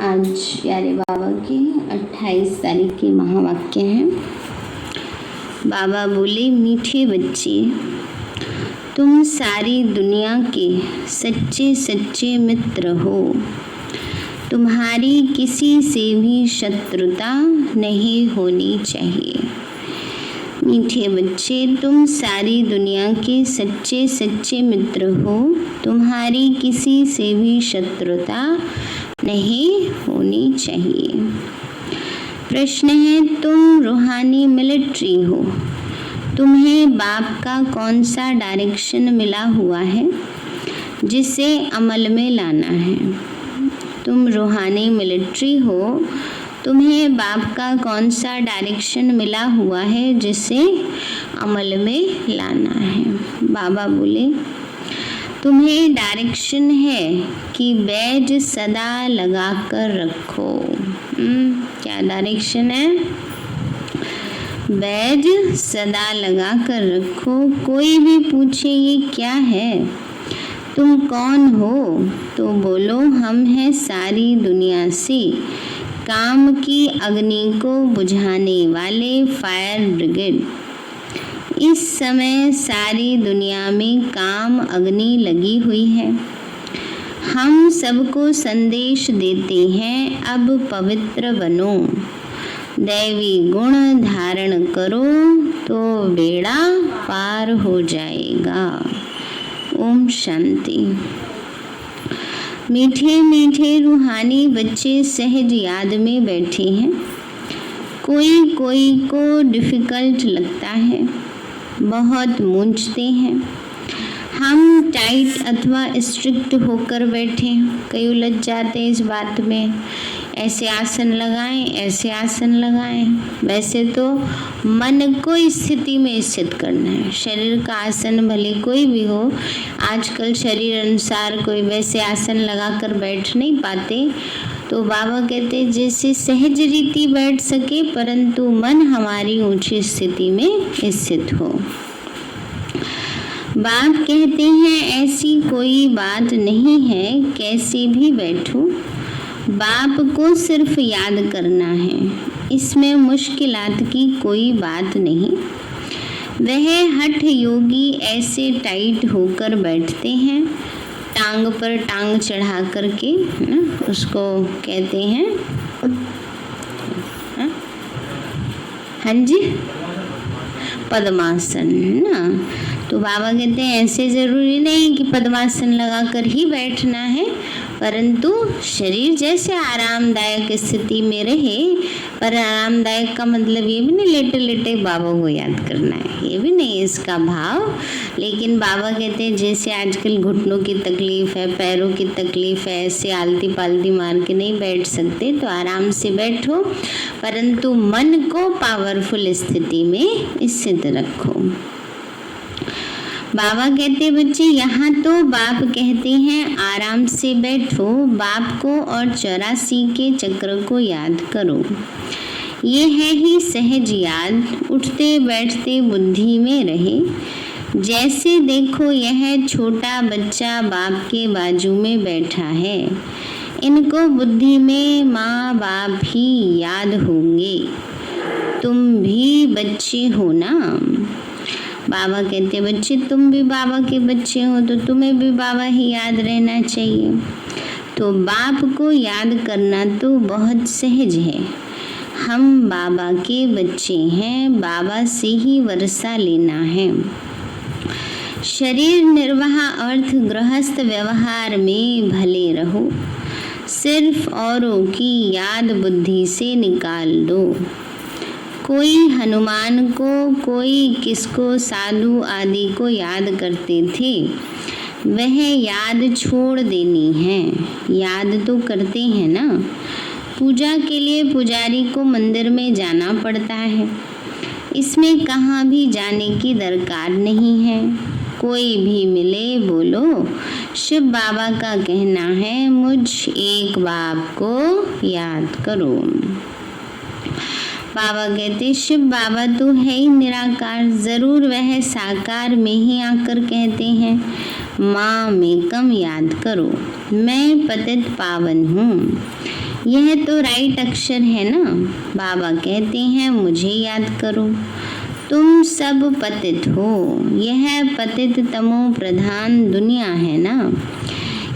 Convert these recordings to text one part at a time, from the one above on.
आज प्यारे बाबा के 28 तारीख के महावाक्य हैं। बाबा बोले, मीठे बच्चे, तुम सारी दुनिया के सच्चे सच्चे मित्र हो। तुम्हारी किसी से भी शत्रुता नहीं होनी चाहिए। मीठे बच्चे, तुम सारी दुनिया के सच्चे सच्चे मित्र हो। तुम्हारी किसी से भी शत्रुता नहीं होनी चाहिए। प्रश्न है, तुम रूहानी मिलिट्री हो। तुम्हें बाप का कौन सा डायरेक्शन मिला हुआ है जिसे अमल में लाना है? तुम रूहानी मिलिट्री हो। तुम्हें बाप का कौन सा डायरेक्शन मिला हुआ है जिसे अमल में लाना है? बाबा बोले, तुम्हें डायरेक्शन है कि बैज सदा लगा कर रखो। क्या डायरेक्शन है? बैज सदा लगा कर रखो। कोई भी पूछे ये क्या है, तुम कौन हो, तो बोलो हम हैं सारी दुनिया से काम की अग्नि को बुझाने वाले फायर ब्रिगेड। इस समय सारी दुनिया में काम अग्नि लगी हुई है। हम सबको संदेश देते हैं, अब पवित्र बनो, दैवी गुण धारण करो तो बेड़ा पार हो जाएगा। ओम शांति। मीठे मीठे रूहानी बच्चे सहज याद में बैठे हैं। कोई कोई को डिफिकल्ट लगता है, बहुत मूंझते हैं। हम टाइट अथवा स्ट्रिक्ट होकर बैठे, कई उलझ जाते हैं इस बात में। ऐसे आसन लगाएं, ऐसे आसन लगाएं। वैसे तो मन को स्थिति में स्थित करना है। शरीर का आसन भले कोई भी हो, आजकल शरीर अनुसार कोई वैसे आसन लगाकर बैठ नहीं पाते, तो बाबा कहते जैसे सहज रीति बैठ सके, परंतु मन हमारी ऊंची स्थिति में स्थित हो। बाप कहते हैं ऐसी कोई बात नहीं है, कैसे भी बैठो, बाप को सिर्फ याद करना है। इसमें मुश्किलात की कोई बात नहीं। वह हठ योगी ऐसे टाइट होकर बैठते हैं, टांग पर टांग चढ़ा करके ना, उसको कहते हैं हाँ जी पद्मासन ना। तो बाबा कहते हैं ऐसे ज़रूरी नहीं कि पद्मासन लगाकर ही बैठना है, परंतु शरीर जैसे आरामदायक स्थिति में रहे। पर आरामदायक का मतलब ये भी नहीं लेटे लेटे बाबा को याद करना है, ये भी नहीं इसका भाव। लेकिन बाबा कहते हैं जैसे आजकल घुटनों की तकलीफ है, पैरों की तकलीफ है, ऐसे आलती पालती मार के नहीं बैठ सकते, तो आराम से बैठो, परंतु मन को पावरफुल स्थिति में स्थित रखो। बाबा कहते बच्चे, यहाँ तो बाप कहते हैं आराम से बैठो, बाप को और 84 के चक्र को याद करो। ये है ही सहज याद, उठते बैठते बुद्धि में रहे। जैसे देखो यह छोटा बच्चा बाप के बाजू में बैठा है, इनको बुद्धि में माँ बाप ही याद होंगे। तुम भी बच्चे हो ना। बाबा कहते बच्चे तुम भी बाबा के बच्चे हो, तो तुम्हें भी बाबा ही याद रहना चाहिए। तो बाप को याद करना तो बहुत सहज है। हम बाबा के बच्चे हैं, बाबा से ही वर्षा लेना है। शरीर निर्वाह अर्थ गृहस्थ व्यवहार में भले रहो, सिर्फ औरों की याद बुद्धि से निकाल दो। कोई हनुमान को, कोई किसको, साधु आदि को याद करते थे, वह याद छोड़ देनी है। याद तो करते हैं ना। पूजा के लिए पुजारी को मंदिर में जाना पड़ता है, इसमें कहाँ भी जाने की दरकार नहीं है। कोई भी मिले बोलो शिव बाबा का कहना है, मुझ एक बाप को याद करो। बाबा कहते शिव बाबा तो है ही निराकार, जरूर वह साकार में ही आकर कहते हैं माँ में कम याद करो, मैं पतित पावन हूँ। यह तो राइट अक्षर है ना। बाबा कहते हैं मुझे याद करो, तुम सब पतित हो। यह पतित तमो प्रधान दुनिया है ना।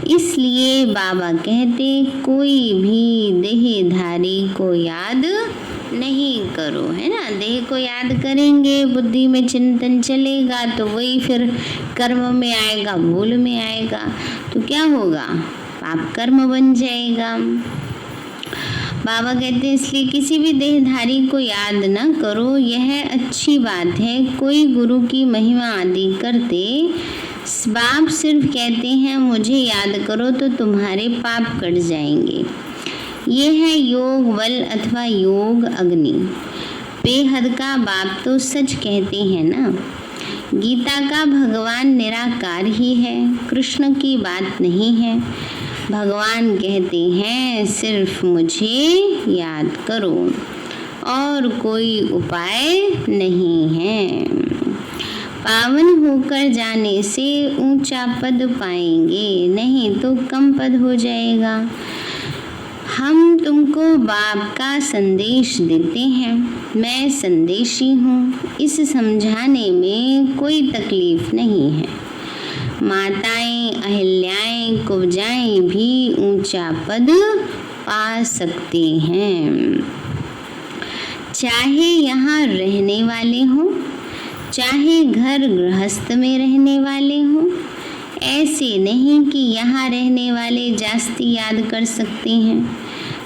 इसलिए बाबा कहते कोई भी देहधारी को याद नहीं करो, है ना। देह को याद करेंगे, बुद्धि में चिंतन चलेगा तो वही फिर कर्म में आएगा, भूल में आएगा तो क्या होगा, पाप कर्म बन जाएगा। बाबा कहते हैं इसलिए किसी भी देहधारी को याद न करो, यह अच्छी बात है। कोई गुरु की महिमा आदि करते, बाप सिर्फ कहते हैं मुझे याद करो तो तुम्हारे पाप कट जाएंगे। ये है योग बल अथवा योग अग्नि। बेहद का बाप तो सच कहते हैं ना। गीता का भगवान निराकार ही है, कृष्ण की बात नहीं है। भगवान कहते हैं सिर्फ मुझे याद करो और कोई उपाय नहीं है। पावन होकर जाने से ऊंचा पद पाएंगे, नहीं तो कम पद हो जाएगा। हम तुमको बाप का संदेश देते हैं, मैं संदेशी हूँ, इस समझाने में कोई तकलीफ नहीं है। माताएं अहिल्याएं कुब्जाएं भी ऊंचा पद पा सकते हैं। चाहे यहाँ रहने वाले हों, चाहे घर गृहस्थ में रहने वाले हों, ऐसे नहीं कि यहाँ रहने वाले जास्ती याद कर सकते हैं।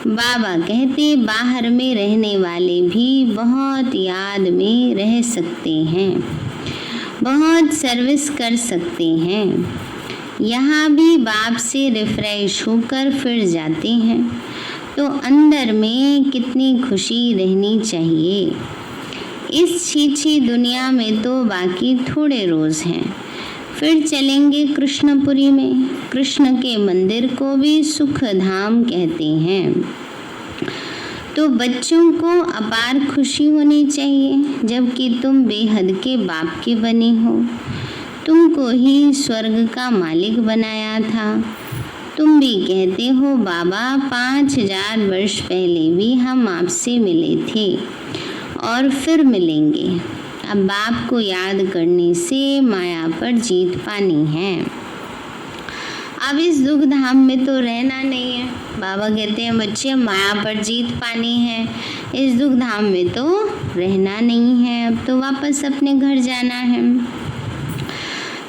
बाबा कहते बाहर में रहने वाले भी बहुत याद में रह सकते हैं, बहुत सर्विस कर सकते हैं। यहाँ भी बाप से रिफ्रेश होकर फिर जाते हैं तो अंदर में कितनी खुशी रहनी चाहिए। इस छीछी दुनिया में तो बाकी थोड़े रोज़ हैं, फिर चलेंगे कृष्णपुरी में। कृष्ण के मंदिर को भी सुख धाम कहते हैं। तो बच्चों को अपार खुशी होनी चाहिए, जबकि तुम बेहद के बाप के बने हो। तुमको ही स्वर्ग का मालिक बनाया था। तुम भी कहते हो बाबा 5000 वर्ष पहले भी हम आपसे मिले थे और फिर मिलेंगे। अब बाप को याद करने से माया पर जीत पानी है। अब इस दुख धाम में तो रहना नहीं है। बाबा कहते हैं बच्चे माया पर जीत पानी है, इस दुख धाम में तो रहना नहीं है, अब तो वापस अपने घर जाना है।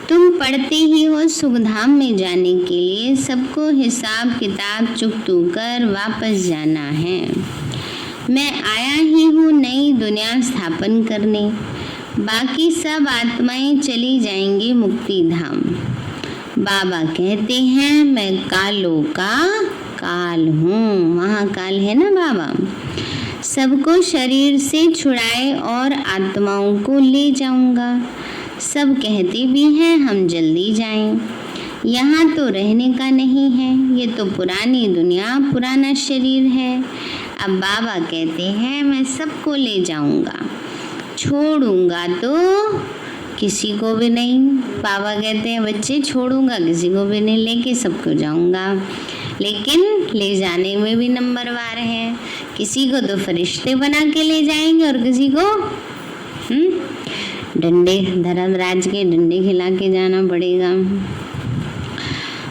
तुम पढ़ते ही हो सुख धाम में जाने के लिए सबको हिसाब किताब चुकतू कर वापस जाना है। मैं आया ही हूँ नई दुनिया स्थापन करने, बाकी सब आत्माएं चली जाएंगी मुक्ति धाम। बाबा कहते हैं मैं कालों का काल हूँ, महाकाल है ना बाबा। सबको शरीर से छुड़ाए और आत्माओं को ले जाऊंगा। सब कहते भी हैं हम जल्दी जाएं, यहाँ तो रहने का नहीं है, ये तो पुरानी दुनिया पुराना शरीर है। अब बाबा कहते हैं मैं सबको ले जाऊंगा, छोड़ूंगा तो किसी को भी नहीं। बाबा कहते हैं बच्चे छोड़ूंगा किसी को भी नहीं, लेके सबको जाऊंगा, लेकिन ले जाने में भी नंबरवार है। किसी को तो फरिश्ते बना के ले जाएंगे और किसी को डंडे, धर्मराज के डंडे खिला के जाना पड़ेगा।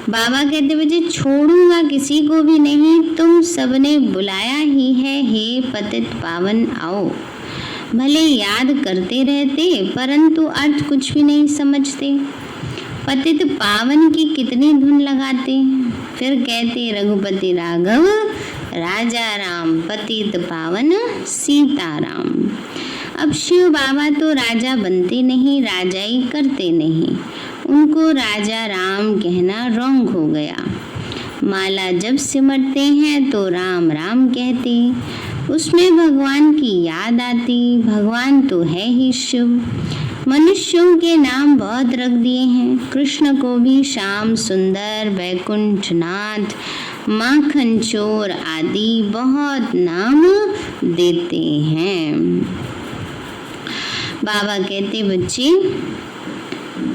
बाबा कहते बच्चे छोड़ूंगा किसी को भी नहीं, तुम सबने बुलाया ही है, हे पतित पावन आओ। भले याद करते रहते परंतु अर्थ कुछ भी नहीं समझते। पतित पावन की कितनी धुन लगाते, फिर कहते रघुपति राघव राजा राम, पतित पावन सीताराम। अब शिव बाबा तो राजा बनते नहीं, राजाई करते नहीं, उनको राजा राम कहना रॉन्ग हो गया। माला जब सिमरते हैं तो राम राम कहते, उसमें भगवान की याद आती। भगवान तो है ही शिव। मनुष्यों के नाम बहुत रख दिए हैं, कृष्ण को भी श्याम सुंदर, बैकुंठनाथ, माखन चोर आदि बहुत नाम देते हैं। बाबा कहते बच्चे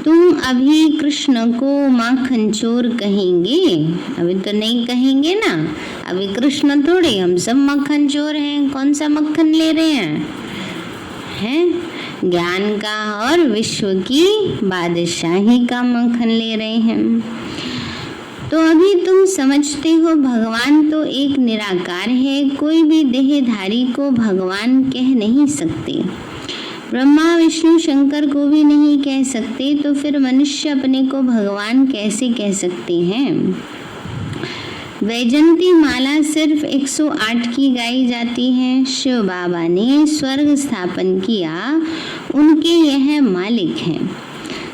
तुम अभी कृष्ण को माखन चोर कहेंगे? अभी तो नहीं कहेंगे ना, अभी कृष्ण थोड़े, हम सब मक्खन चोर हैं। कौन सा मक्खन ले रहे हैं ज्ञान का और विश्व की बादशाही का मक्खन ले रहे हैं। तो अभी तुम समझते हो भगवान तो एक निराकार है, कोई भी देहधारी को भगवान कह नहीं सकते, ब्रह्मा विष्णु शंकर को भी नहीं कह सकते, तो फिर मनुष्य अपने को भगवान कैसे कह सकते हैं? वैजंती माला सिर्फ 108 की गाई जाती है। शिव बाबा ने स्वर्ग स्थापन किया, उनके यह मालिक हैं।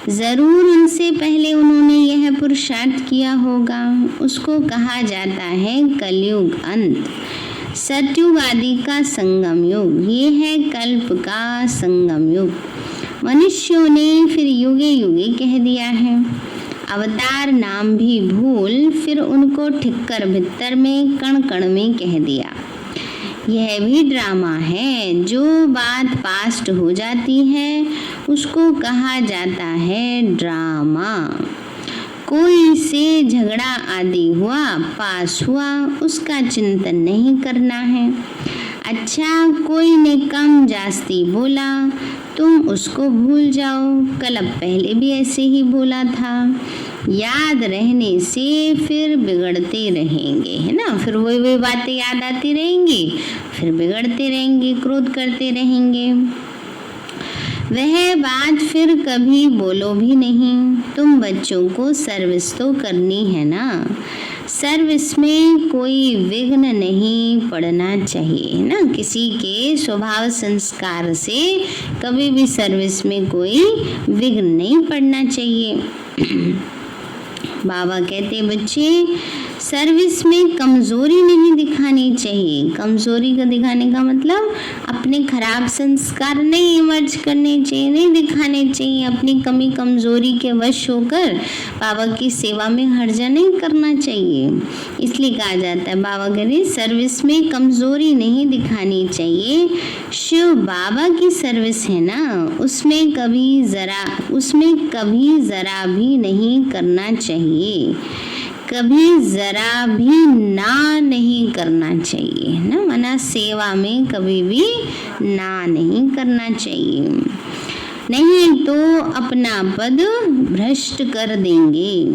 जरूर उनसे पहले उन्होंने यह पुरुषार्थ किया होगा। उसको कहा जाता है कलयुग अंत, सतयुग आदि का संगम युग। ये है कल्प का संगम युग। मनुष्यों ने फिर युगे युगे कह दिया है। अवतार नाम भी भूल फिर उनको ठिक्कर भित्तर में कण कण में कह दिया। यह भी ड्रामा है। जो बात पास्ट हो जाती है उसको कहा जाता है ड्रामा। कोई से झगड़ा आदि हुआ, पास हुआ, उसका चिंतन नहीं करना है। अच्छा, कोई ने कम जास्ती बोला, तुम उसको भूल जाओ, कल पहले भी ऐसे ही बोला था। याद रहने से फिर बिगड़ते रहेंगे, है ना, फिर वही बातें याद आती रहेंगी, फिर बिगड़ते रहेंगे, क्रोध करते रहेंगे। वह बात फिर कभी बोलो भी नहीं। तुम बच्चों को सर्विस तो करनी है ना, सर्विस में कोई विघ्न नहीं पड़ना चाहिए, है ना। किसी के स्वभाव संस्कार से कभी भी सर्विस में कोई विघ्न नहीं पड़ना चाहिए। बाबा कहते बच्चे सर्विस में कमजोरी नहीं दिखानी चाहिए। कमजोरी का दिखाने का मतलब अपने खराब संस्कार नहीं इमर्ज करने चाहिए, नहीं दिखाने चाहिए। अपनी कमी कमजोरी के वश होकर बाबा की सेवा में हर्जा नहीं करना चाहिए। इसलिए कहा जाता है, बाबा कह रहे सर्विस में कमजोरी नहीं दिखानी चाहिए। शिव बाबा की सर्विस है ना, उसमें कभी जरा भी नहीं करना चाहिए, कभी जरा भी ना नहीं करना चाहिए ना, मना सेवा में कभी भी ना नहीं करना चाहिए, नहीं तो अपना पद भ्रष्ट कर देंगे।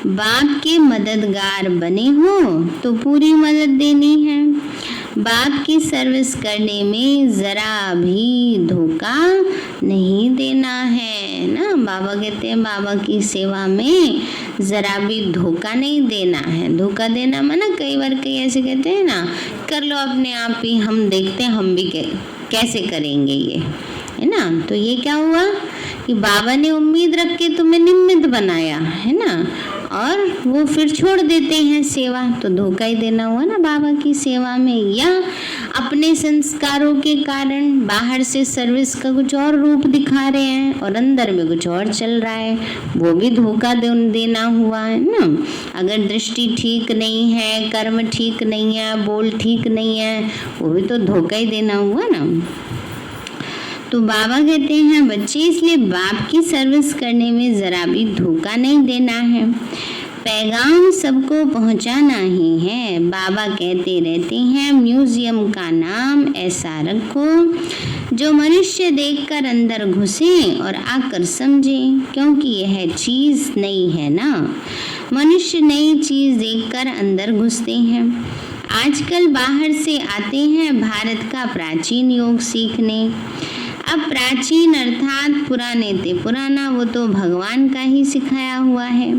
बाप के मददगार बने हो तो पूरी मदद देनी है। बाप की सर्विस करने में जरा भी धोखा नहीं देना है ना। बाबा कहते हैं बाबा की सेवा में जरा भी धोखा नहीं देना है। धोखा देना माना कई बार कई ऐसे कहते हैं ना, कर लो अपने आप ही, हम देखते हैं हम भी कैसे करेंगे ये, है ना। तो ये क्या हुआ कि बाबा ने उम्मीद रख के तुम्हें निमित्त बनाया, है ना, और वो फिर छोड़ देते हैं सेवा, तो धोखा ही देना हुआ ना बाबा की सेवा में। या अपने संस्कारों के कारण बाहर से सर्विस का कुछ और रूप दिखा रहे हैं और अंदर में कुछ और चल रहा है, वो भी धोखा देना हुआ, है ना। अगर दृष्टि ठीक नहीं है, कर्म ठीक नहीं है, बोल ठीक नहीं है, वो भी तो धोखा ही देना हुआ ना। तो बाबा कहते हैं बच्चे इसलिए बाप की सर्विस करने में जरा भी धोखा नहीं देना है। पैगाम सबको पहुंचाना ही है। बाबा कहते रहते हैं म्यूजियम का नाम ऐसा रखो जो मनुष्य देखकर अंदर घुसे और आकर समझे, क्योंकि यह चीज नई है ना। मनुष्य नई चीज देखकर अंदर घुसते हैं। आजकल बाहर से आते हैं भारत का प्राचीन योग सीखने। अब प्राचीन अर्थात पुराने ते पुराना, वो तो भगवान का ही सिखाया हुआ है।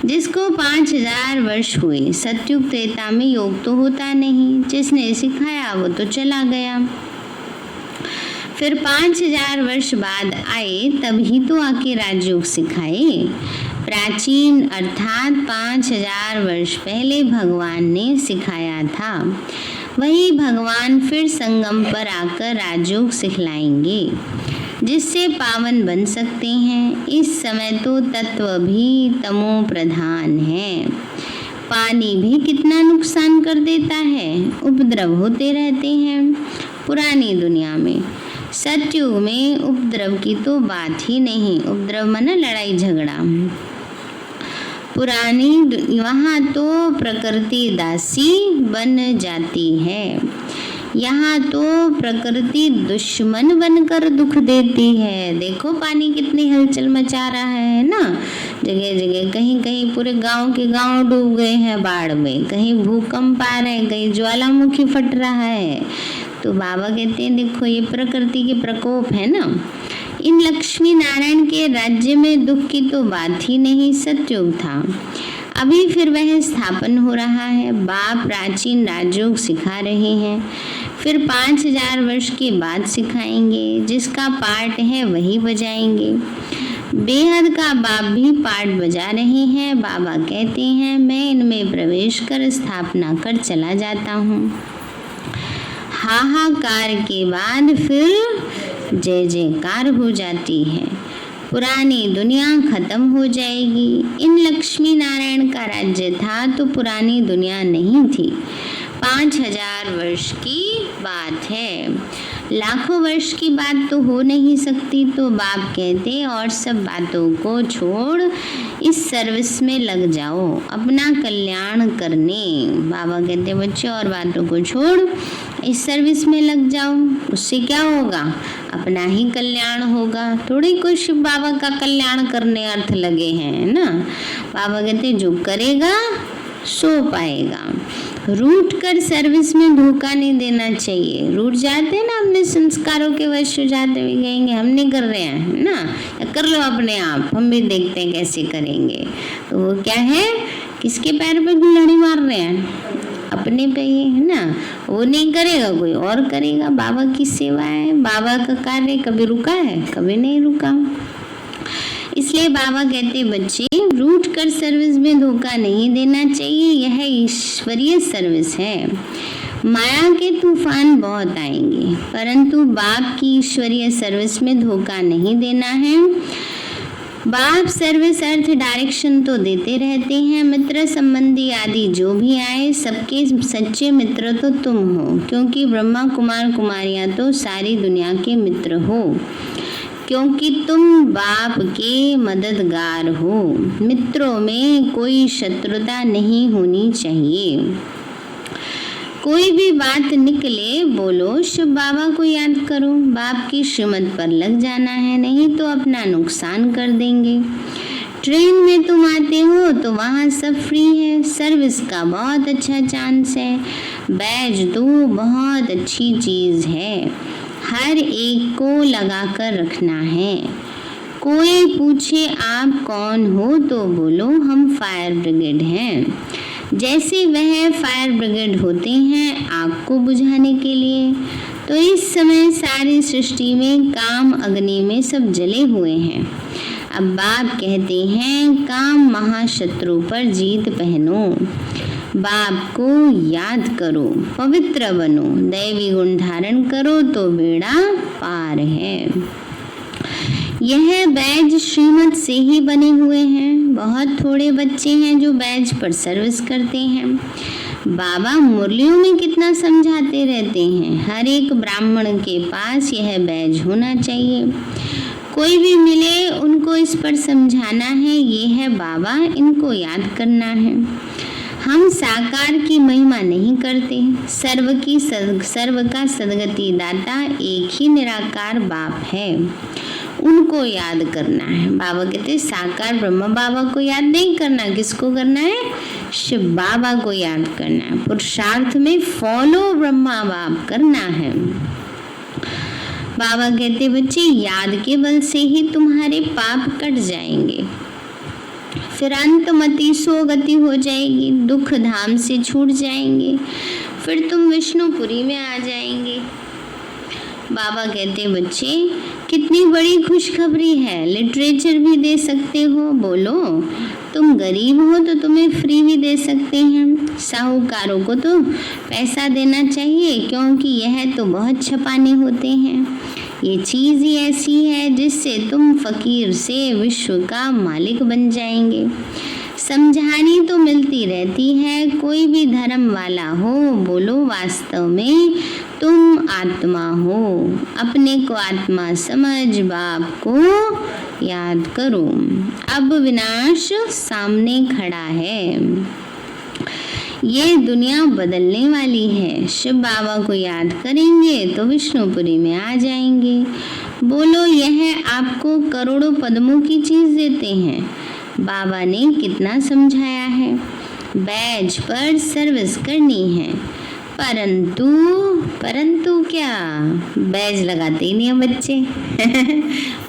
जिसको 5000 वर्ष हुए, सतयुग त्रेता में योग तो होता नहीं, जिसने सिखाया वो तो चला गया। फिर 5000 वर्ष बाद आए तभी तो आके राजयोग सिखाए। प्राचीन अर्थात 5000 वर्ष पहले भगवान ने सिखाया था, वही भगवान फिर संगम पर आकर राजयोग सिखलाएंगे, जिससे पावन बन सकते हैं। इस समय तो तत्व भी तमो प्रधान है। पानी भी कितना नुकसान कर देता है, उपद्रव होते रहते हैं। पुरानी दुनिया में सतयुग में उपद्रव की तो बात ही नहीं। उपद्रव माना लड़ाई झगड़ा। पुरानी वहाँ तो प्रकृति दासी बन जाती है, यहाँ तो प्रकृति दुश्मन बनकर दुख देती है। देखो पानी कितनी हलचल मचा रहा है ना, जगह जगह, कहीं कहीं पूरे गांव के गांव डूब गए हैं बाढ़ में, कहीं भूकंप आ रहे हैं, कहीं ज्वालामुखी फट रहा है। तो बाबा कहते हैं देखो ये प्रकृति के प्रकोप है ना। इन लक्ष्मी नारायण के राज्य में दुख की तो बात ही नहीं। सतयुग था, अभी फिर वह स्थापन हो रहा है। बाप प्राचीन राजयोग सिखा रहे हैं, फिर 5000 वर्ष के बाद सिखाएंगे। जिसका पार्ट है वही बजाएंगे। बेहद का बाप भी पार्ट बजा रहे हैं। बाबा कहते हैं मैं इनमें प्रवेश कर स्थापना कर चला जाता हूँ। हाहाकार के बाद फिर जय जयकार हो जाती है। पुरानी दुनिया खत्म हो जाएगी। इन लक्ष्मी नारायण का राज्य था तो पुरानी दुनिया नहीं थी। 5000 वर्ष की बात है, लाखों वर्ष की बात तो हो नहीं सकती। तो बाप कहते और सब बातों को छोड़ इस सर्विस में लग जाओ, अपना कल्याण करने। बाबा कहते बच्चे और बातों को छोड़ इस सर्विस में लग जाओ, उससे क्या होगा, अपना ही कल्याण होगा। थोड़ी कोई शिव बाबा का कल्याण करने अर्थ लगे हैं ना। बाबा कहते जो करेगा सो पाएगा। रूठ कर सर्विस में धोखा नहीं देना चाहिए। रूठ जाते हैं ना अपने संस्कारों के वश हो जाते हुए, कहेंगे हम नहीं कर रहे हैं ना, या कर लो अपने आप, हम भी देखते हैं कैसे करेंगे। तो वो क्या है, किसके पैर पे लड़ी मार रहे हैं, अपने पे ही है ना। वो नहीं करेगा कोई और करेगा। बाबा की सेवा है, बाबा का कार्य कभी रुका है, कभी नहीं रुका। इसलिए बाबा कहते बच्चे रूठ कर सर्विस में धोखा नहीं देना चाहिए, यह ईश्वरीय सर्विस है। माया के तूफान बहुत आएंगे, परंतु बाप की ईश्वरीय सर्विस में धोखा नहीं देना है। बाप सर्विस अर्थ डायरेक्शन तो देते रहते हैं। मित्र संबंधी आदि जो भी आए, सबके सच्चे मित्र तो तुम हो, क्योंकि ब्रह्मा कुमार कुमारियां तो सारी दुनिया के मित्र हो, क्योंकि तुम बाप के मददगार हो। मित्रों में कोई शत्रुता नहीं होनी चाहिए। कोई भी बात निकले बोलो शिव बाबा को याद करो, बाप की श्रीमत पर लग जाना है, नहीं तो अपना नुकसान कर देंगे। ट्रेन में तुम आते हो तो वहाँ सब फ्री है, सर्विस का बहुत अच्छा चांस है। बैज तो बहुत अच्छी चीज़ है, हर एक को लगा कर रखना है। कोई पूछे आप कौन हो तो बोलो हम फायर ब्रिगेड हैं। जैसे वह फायर ब्रिगेड होते हैं आग को बुझाने के लिए, तो इस समय सारी सृष्टि में काम अग्नि में सब जले हुए हैं। अब बाप कहते हैं काम महाशत्रु पर जीत पहनो, बाप को याद करो, पवित्र बनो, दैवी गुण धारण करो तो बेड़ा पार है। यह बैज श्रीमत से ही बने हुए हैं। बहुत थोड़े बच्चे हैं जो बैज पर सर्विस करते हैं। बाबा मुरलियों में कितना समझाते रहते हैं, हर एक ब्राह्मण के पास यह बैज होना चाहिए। कोई भी मिले उनको इस पर समझाना है, ये है बाबा, इनको याद करना है। हम साकार की महिमा नहीं करते, सर्व का सदगति दाता एक ही निराकार बाप है, उनको याद करना है। बाबा कहते साकार ब्रह्मा बाबा को याद नहीं करना, किसको करना है, शिव बाबा को याद करना है। पुरुषार्थ में फॉलो ब्रह्मा बाप करना है। बाबा कहते बच्चे याद के बल से ही तुम्हारे पाप कट जाएंगे, फिर अंतमति सो गति हो जाएगी, दुख धाम से छूट जाएंगे, फिर तुम विष्णुपुरी में आ जाएंगे। बाबा कहते बच्चे कितनी बड़ी खुशखबरी है, लिटरेचर भी दे सकते हो, बोलो तुम गरीब हो तो तुम्हें फ्री भी दे सकते हैं। साहूकारों को तो पैसा देना चाहिए, क्योंकि यह तो बहुत छपाने होते हैं। ये चीज़ ही ऐसी है जिससे तुम फकीर से विश्व का मालिक बन जाएंगे। समझानी तो मिलती रहती है, कोई भी धर्म वाला हो, बोलो वास्तव में तुम आत्मा हो, अपने को आत्मा समझ बाप को याद करो। अब विनाश सामने खड़ा है, ये दुनिया बदलने वाली है। शिव बाबा को याद करेंगे तो विष्णुपुरी में आ जाएंगे। बोलो, यह आपको करोड़ों पद्मों की चीज देते हैं। बाबा ने कितना समझाया है, बैज पर सर्विस करनी है, परंतु क्या बैज लगाते ही नहीं है बच्चे।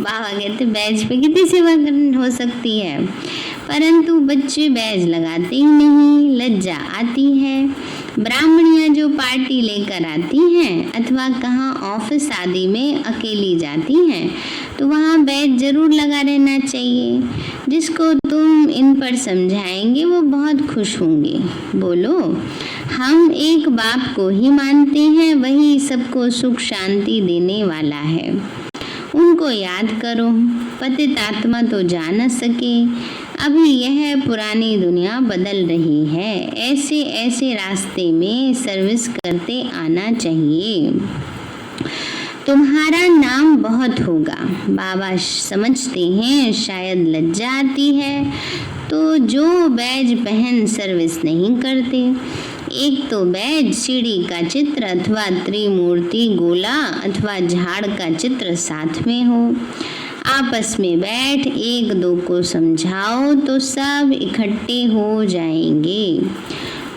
बाबा कहते बैज पे कितनी सेवा हो सकती है, परंतु बच्चे बैज लगाते ही नहीं, लज्जा आती है। ब्राह्मणियां जो पार्टी लेकर आती हैं अथवा कहाँ ऑफिस आदि में अकेली जाती हैं तो वहाँ बैज जरूर लगा रहना चाहिए। जिसको तुम इन पर समझाएंगे वो बहुत खुश होंगे। बोलो, हम एक बाप को ही मानते हैं, वही सबको सुख शांति देने वाला है। उनको याद करो। पतित आत्मा तो जा न सके, अभी यह पुरानी दुनिया बदल रही है। ऐसे ऐसे रास्ते में सर्विस करते आना चाहिए, तुम्हारा नाम बहुत होगा। बाबा समझते हैं शायद लज्जा आती है तो जो बैज पहन सर्विस नहीं करते। एक तो बैज सीढ़ी का चित्र अथवा त्रिमूर्ति गोला अथवा झाड़ का चित्र साथ में हो। आपस में बैठ एक दो को समझाओ तो सब इकट्ठे हो जाएंगे।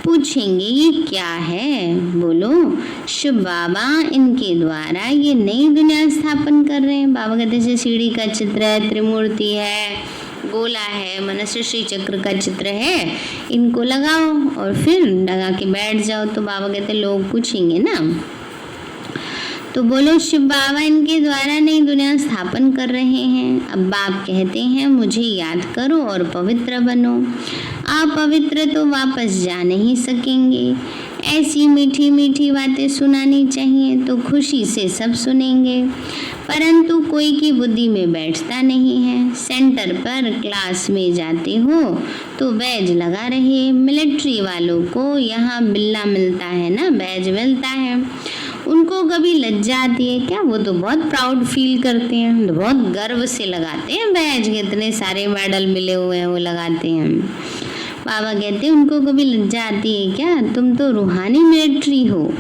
पूछेंगे ये क्या है? बोलो, शिव बाबा इनके द्वारा ये नई दुनिया स्थापन कर रहे हैं। बाबा कहते हैं सीढ़ी का चित्र है, त्रिमूर्ति है, गोला है, मनुष्य श्री चक्र का चित्र है, इनको लगाओ और फिर लगा के बैठ जाओ। तो बाबा कहते लोग पूछेंगे ना, तो बोलो शिव बाबा इनके द्वारा नई दुनिया स्थापन कर रहे हैं। अब बाप कहते हैं मुझे याद करो और पवित्र बनो। आप पवित्र तो वापस जा नहीं सकेंगे। ऐसी मीठी मीठी बातें सुनानी चाहिए तो खुशी से सब सुनेंगे, परंतु कोई की बुद्धि में बैठता नहीं है। सेंटर पर क्लास में जाते हो तो बैज लगा रहे। मिलिट्री वालों को यहाँ बिल्ला मिलता है ना, बैज मिलता है। उनको कभी लज्जा आती है क्या? वो तो बहुत प्राउड फील करते हैं, तो बहुत गर्व से लगाते हैं बैज, कितने सारे मेडल मिले हुए हैं वो लगाते हैं। बाबा कहते हैं उनको कभी लज्जा आती है क्या? तुम तो रूहानी मिलिट्री हो।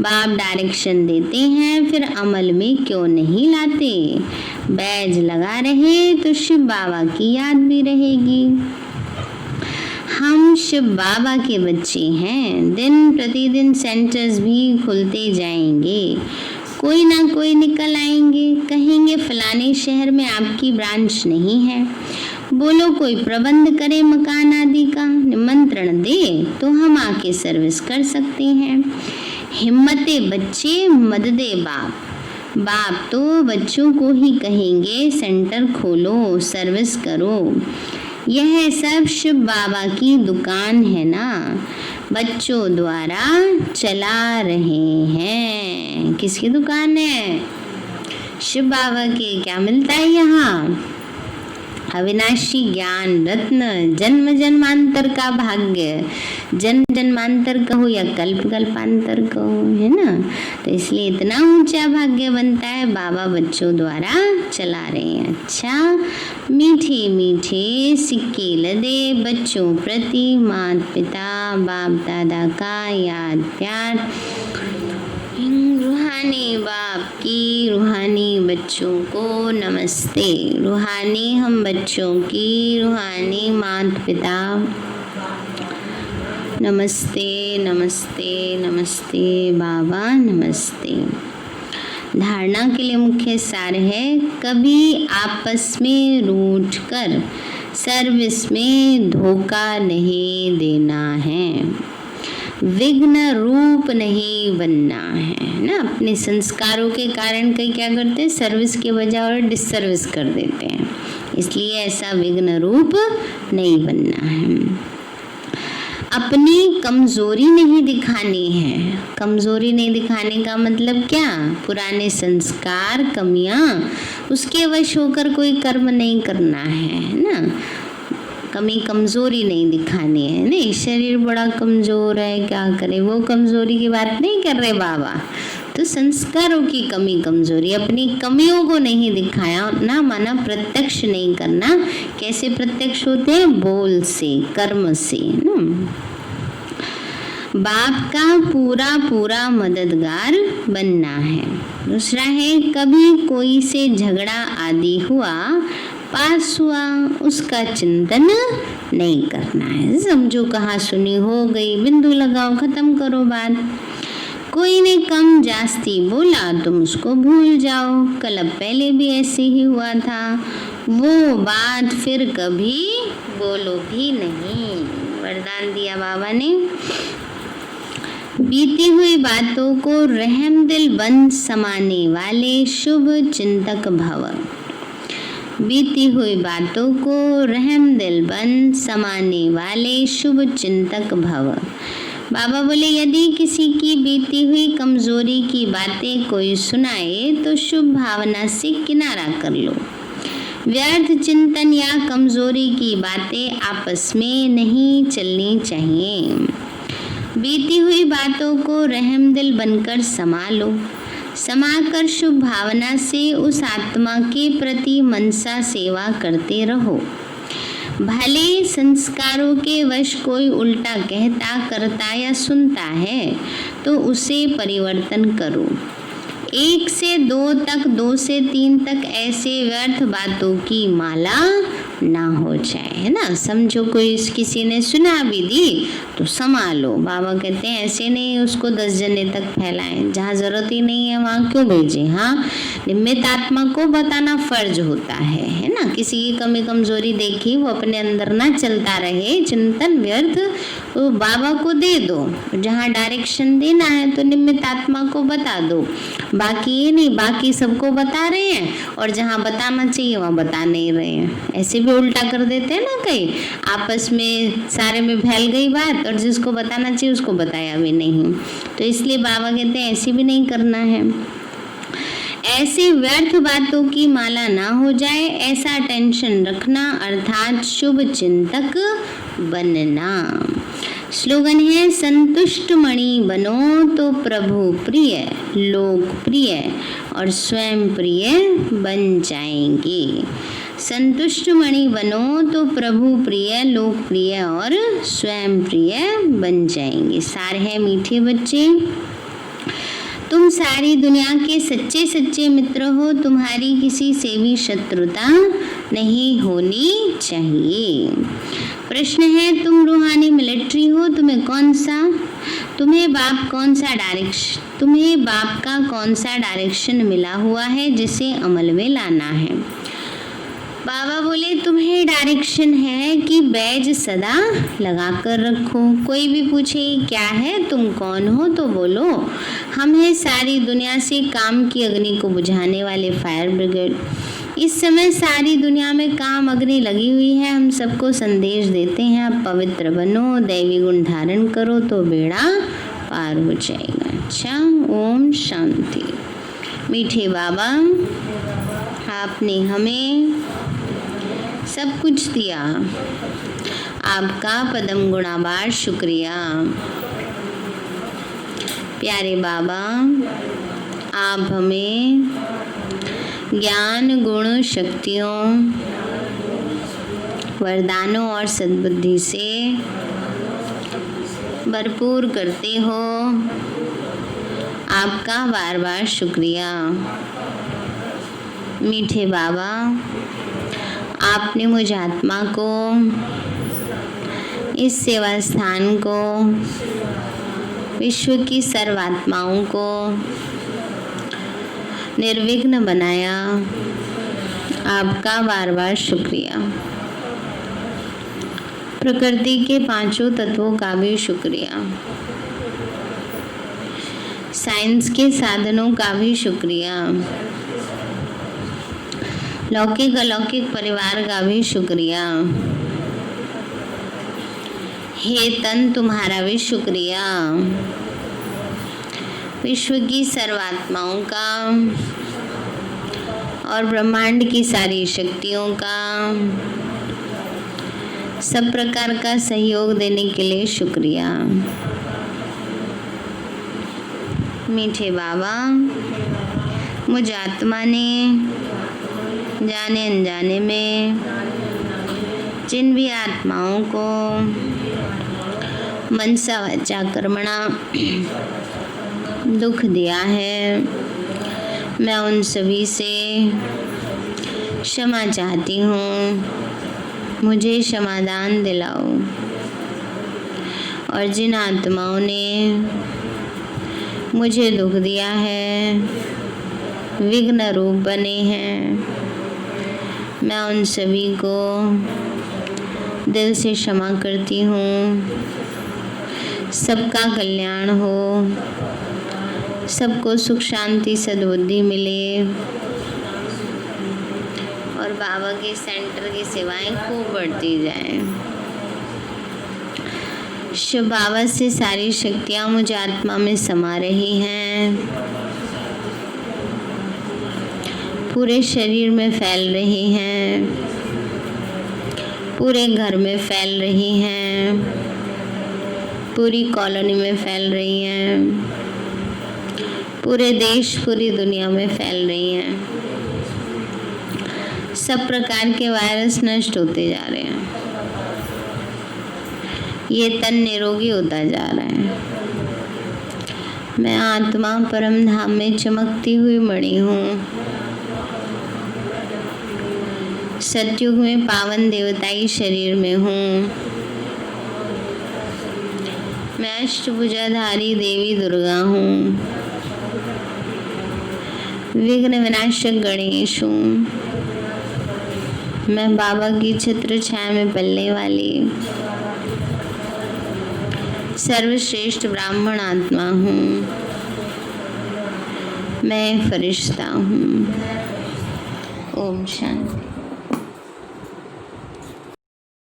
बाप डायरेक्शन देते हैं फिर अमल में क्यों नहीं लाते? बैज लगा रहे तो शिव बाबा की याद भी रहेगी। हम शिव बाबा के बच्चे हैं। दिन प्रतिदिन सेंटर्स भी खुलते जाएंगे, कोई ना कोई निकल आएंगे, कहेंगे फलाने शहर में आपकी ब्रांच नहीं है। बोलो कोई प्रबंध करे मकान आदि का, निमंत्रण दे तो हम आके सर्विस कर सकते हैं। हिम्मते बच्चे मददे बाप। बाप तो बच्चों को ही कहेंगे सेंटर खोलो, सर्विस करो। यह सब शिव बाबा की दुकान है ना, बच्चों द्वारा चला रहे हैं। किसकी दुकान है? शिव बाबा के। क्या मिलता है यहाँ? अविनाशी ज्ञान रत्न, जन्म जन्मांतर का भाग्य। जन्म जन्मांतर कहो या कल्प कल्पांतर कहो, है ना। तो इसलिए इतना ऊंचा भाग्य बनता है, बाबा बच्चों द्वारा चला रहे हैं। अच्छा, मीठे मीठे सिक्के लदे बच्चों प्रति माता पिता बाप दादा का याद प्यार। रूहानी बाप की रूहानी बच्चों को नमस्ते। रूहानी हम बच्चों की रूहानी माता पिता नमस्ते नमस्ते नमस्ते बाबा नमस्ते। धारणा के लिए मुख्य सार है, कभी आपस में रूठ कर सर्विस में धोखा नहीं देना है, विघ्न रूप नहीं बनना है ना। अपने संस्कारों के कारण कई क्या करते हैं, सर्विस के बजाय और डिसर्विस कर देते हैं, इसलिए ऐसा विघ्न रूप नहीं बनना है। अपनी कमजोरी नहीं दिखानी है। कमजोरी नहीं दिखाने का मतलब क्या? पुराने संस्कार कमियां, उसके वश होकर कोई कर्म नहीं करना है ना। कमी कमजोरी नहीं दिखानी है। नहीं, शरीर बड़ा कमजोर है, क्या करे, वो कमजोरी की बात नहीं कर रहे बाबा। तो संस्कारों की कमी कमजोरी, अपनी कमियों को नहीं दिखाया ना, माना प्रत्यक्ष नहीं करना। कैसे प्रत्यक्ष होते हैं? बोल से, कर्म से ना। बाप का पूरा पूरा मददगार बनना है। दूसरा है, कभी कोई से झगड़ा आदि हुआ, पास हुआ, उसका चिंतन नहीं करना है। समझो कहा सुनी हो गई, बिंदु लगाओ, खत्म करो बात। कोई ने कम जास्ती बोला, तुम उसको भूल जाओ, कल पहले भी ऐसे ही हुआ था, वो बात फिर कभी बोलो भी नहीं। वरदान दिया बाबा ने। बीती हुई बातों को रहम दिल बन समाने वाले शुभ चिंतक भव। बीती हुई बातों को रहम दिल बन समाने वाले शुभ चिंतक भव। बाबा बोले, यदि किसी की बीती हुई कमजोरी की बातें कोई सुनाए तो शुभ भावना से किनारा कर लो। व्यर्थ चिंतन या कमजोरी की बातें आपस में नहीं चलनी चाहिए। बीती हुई बातों को रहम दिल बनकर समा लो। समाकर शुभ भावना से उस आत्मा के प्रति मनसा सेवा करते रहो। भले संस्कारों के वश कोई उल्टा कहता, करता या सुनता है तो उसे परिवर्तन करो। 1 से 2 तक, 2 से 3 तक ऐसे व्यर्थ बातों की माला ना हो जाए, है ना। समझो कोई किसी ने सुना भी दी तो संभालो। बाबा कहते हैं ऐसे नहीं उसको 10 जने तक फैलाएं, जहाँ जरूरत ही नहीं है वहाँ क्यों भेजें। हाँ, निमित्त आत्मा को बताना फर्ज होता है ना। किसी की कमी कमजोरी देखी, वो अपने अंदर ना चलता रहे चिंतन व्यर्थ, तो बाबा को दे दो। जहाँ डायरेक्शन देना है तो निमित्त आत्मा को बता दो। बाकी ये नहीं, बाकी सबको बता रहे हैं और जहाँ बताना चाहिए वहाँ बता नहीं रहे हैं। ऐसे भी उल्टा कर देते हैं ना, कई आपस में सारे में फैल गई बात और जिसको बताना चाहिए उसको बताया भी नहीं। तो इसलिए बाबा कहते हैं ऐसे भी नहीं करना है। ऐसे व्यर्थ बातों की माला ना हो जाए, ऐसा टेंशन रखना, अर्थात शुभ चिंतक बनना। स्लोगन है, संतुष्ट मणि बनो तो प्रभु प्रिय, लोक प्रिय और स्वयं प्रिय बन जाएंगे। संतुष्ट मणि बनो तो प्रभु प्रिय, लोक प्रिय और स्वयं प्रिय बन जाएंगे। सार है मीठे बच्चे, तुम सारी दुनिया के सच्चे सच्चे मित्र हो। तुम्हारी किसी से भी शत्रुता नहीं होनी चाहिए। प्रश्न है, तुम रूहानी मिलिट्री हो, तुम्हें बाप का कौन सा डायरेक्शन मिला हुआ है जिसे अमल में लाना है। बाबा बोले, तुम्हें डायरेक्शन है कि बैज सदा लगा कर रखो। कोई भी पूछे क्या है, तुम कौन हो, तो बोलो हम हैं सारी दुनिया से काम की अग्नि को बुझाने वाले फायर ब्रिगेड। इस समय सारी दुनिया में काम अग्नि लगी हुई है। हम सबको संदेश देते हैं, आप पवित्र बनो, दैवी गुण धारण करो तो बेड़ा पार हो जाएगा। अच्छा, ओम शांति। मीठे बाबा, आपने हमें सब कुछ दिया, आपका पदम गुणाबार शुक्रिया। प्यारे बाबा, आप हमें ज्ञान, गुण, शक्तियों, वरदानों और सद्बुद्धि से भरपूर करते हो। आपका बार बार शुक्रिया। मीठे बाबा, आपने मुझ आत्मा को, इस सेवा स्थान को, विश्व की सर्वात्माओं को निर्विघ्न बनाया। आपका बार बार शुक्रिया। प्रकृति के 5 तत्वों का भी शुक्रिया। साइंस के साधनों का भी शुक्रिया। लौकिक अलौकिक परिवार का भी शुक्रिया। हे तन, तुम्हारा भी शुक्रिया। विश्व की सर्वात्माओं का और ब्रह्मांड की सारी शक्तियों का सब प्रकार का सहयोग देने के लिए शुक्रिया। मीठे बाबा, मुझ आत्मा ने जाने अनजाने में जिन भी आत्माओं को मनसा वाचा कर्मणा दुख दिया है, मैं उन सभी से क्षमा चाहती हूँ। मुझे क्षमादान दिलाओ। और जिन आत्माओं ने मुझे दुख दिया है, विघ्न रूप बने हैं, मैं उन सभी को दिल से क्षमा करती हूँ। सबका कल्याण हो, सबको सुख शांति सद्बुद्धि मिले और बाबा के सेंटर की सेवाएं खूब बढ़ती जाएं। शिव बाबा से सारी शक्तियाँ मुझ आत्मा में समा रही हैं, पूरे शरीर में फैल रही हैं, पूरे घर में फैल रही हैं, पूरी कॉलोनी में फैल रही हैं, पूरे देश पूरी दुनिया में फैल रही हैं। सब प्रकार के वायरस नष्ट होते जा रहे हैं। ये तन निरोगी होता जा रहा है। मैं आत्मा परम धाम में चमकती हुई मणि हूँ। सतयुग में पावन देवताई शरीर में हूँ। मैं अष्टभुजाधारी देवी दुर्गा हूँ। विघ्न विनाशक गणेश हूँ। मैं बाबा की छत्र छाया में पलने वाली सर्वश्रेष्ठ ब्राह्मण आत्मा हूँ। मैं फरिश्ता हूँ। ओम शांति।